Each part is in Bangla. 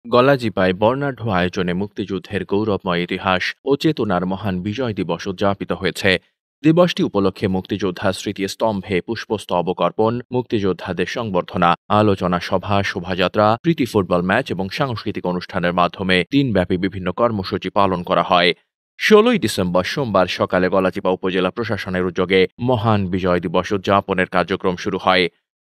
গলাচিপায় বর্ণাঢ্য আয়োজনে মুক্তিযুদ্ধের গৌরবময় ইতিহাস ও চেতনার মহান বিজয় দিবস উদযাপিত হয়েছে। দিবসটি উপলক্ষে মুক্তিযোদ্ধা স্মৃতিস্তম্ভে পুষ্পস্তবক অর্পণ, মুক্তিযোদ্ধাদের সংবর্ধনা, আলোচনা সভা, শোভাযাত্রা, প্রীতি ফুটবল ম্যাচ এবং সাংস্কৃতিক অনুষ্ঠানের মাধ্যমে দিনব্যাপী বিভিন্ন কর্মসূচি পালন করা হয়। ১৬ই ডিসেম্বর সোমবার সকালে গলাচিপা উপজেলা প্রশাসনের উদ্যোগে মহান বিজয় দিবস উদযাপনের কার্যক্রম শুরু হয়।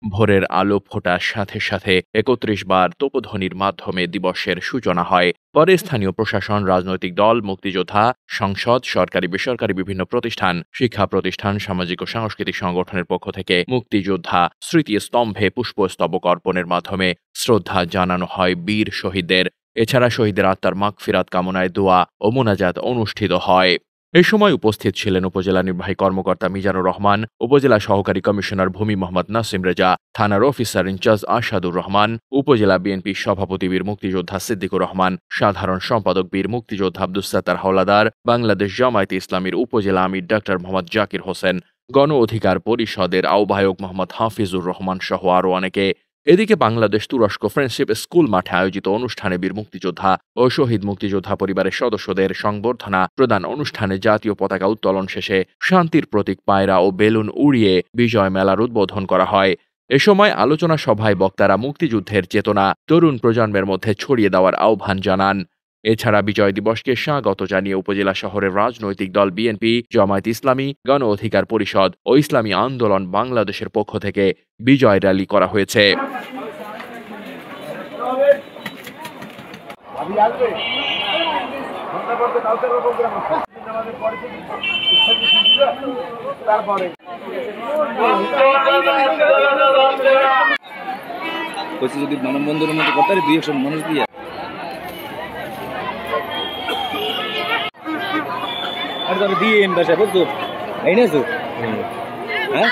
ভোরের আলো ফোটার সাথে সাথে ৩১ বার তোপধ্বনির মাধ্যমে দিবসের সূচনা হয়। পরে স্থানীয় প্রশাসন, রাজনৈতিক দল, মুক্তিযোদ্ধা, সংসদ, সরকারি বেসরকারি বিভিন্ন প্রতিষ্ঠান, শিক্ষা প্রতিষ্ঠান, সামাজিক ও সাংস্কৃতিক সংগঠনের পক্ষ থেকে মুক্তিযোদ্ধা স্মৃতিস্তম্ভে পুষ্পস্তবক অর্পণের মাধ্যমে শ্রদ্ধা জানানো হয় বীর শহীদদের। এছাড়া শহীদের আত্মার মাগফিরাত কামনায় দোয়া ও মোনাজাত অনুষ্ঠিত হয়। এ সময় উপস্থিত ছিলেন উপজেলা নির্বাহী কর্মকর্তা মিজানুর রহমান, উপজেলা সহকারী কমিশনার ভূমি মোহাম্মদ নাসিম রেজা, থানার অফিসার ইনচার্জ আশাদুর রহমান, উপজেলা বিএনপি সভাপতি বীর মুক্তিযোদ্ধা সিদ্দিকুর রহমান, সাধারণ সম্পাদক বীর মুক্তিযোদ্ধা আব্দুস সাত্তার হাওলাদার, বাংলাদেশ জামায়াতে ইসলামীর উপজেলা আমির ডাক্তার মোহাম্মদ জাকির হোসেন, গণ অধিকার পরিষদের আহ্বায়ক মোহাম্মদ হাফিজুর রহমান সহ আরও অনেকে। এদিকে বাংলাদেশ তুরস্ক ফ্রেন্ডশিপ স্কুল মাঠে আয়োজিত অনুষ্ঠানে বীর মুক্তিযোদ্ধা ও শহীদ মুক্তিযোদ্ধা পরিবারের সদস্যদের সংবর্ধনা প্রদান অনুষ্ঠানে জাতীয় পতাকা উত্তোলন শেষে শান্তির প্রতীক পায়রা ও বেলুন উড়িয়ে বিজয় মেলার উদ্বোধন করা হয়। এ সময় আলোচনা সভায় বক্তারা মুক্তিযুদ্ধের চেতনা তরুণ প্রজন্মের মধ্যে ছড়িয়ে দেওয়ার আহ্বান জানান। এছাড়া বিজয় দিবসকে স্বাগত জানিয়ে উপজেলা শহরের রাজনৈতিক দল বিএনপি, জামায়াতে ইসলামী, গণ অধিকার পরিষদ ও ইসলামী আন্দোলন বাংলাদেশের পক্ষ থেকে বিজয় র্যালি করা হয়েছে। যদি মানববন্ধনের মধ্যে কথা ২-১ মানুষ দিয়ে আর তবে দিয়ে এম বাসা বুঝতো এই না তো হ্যাঁ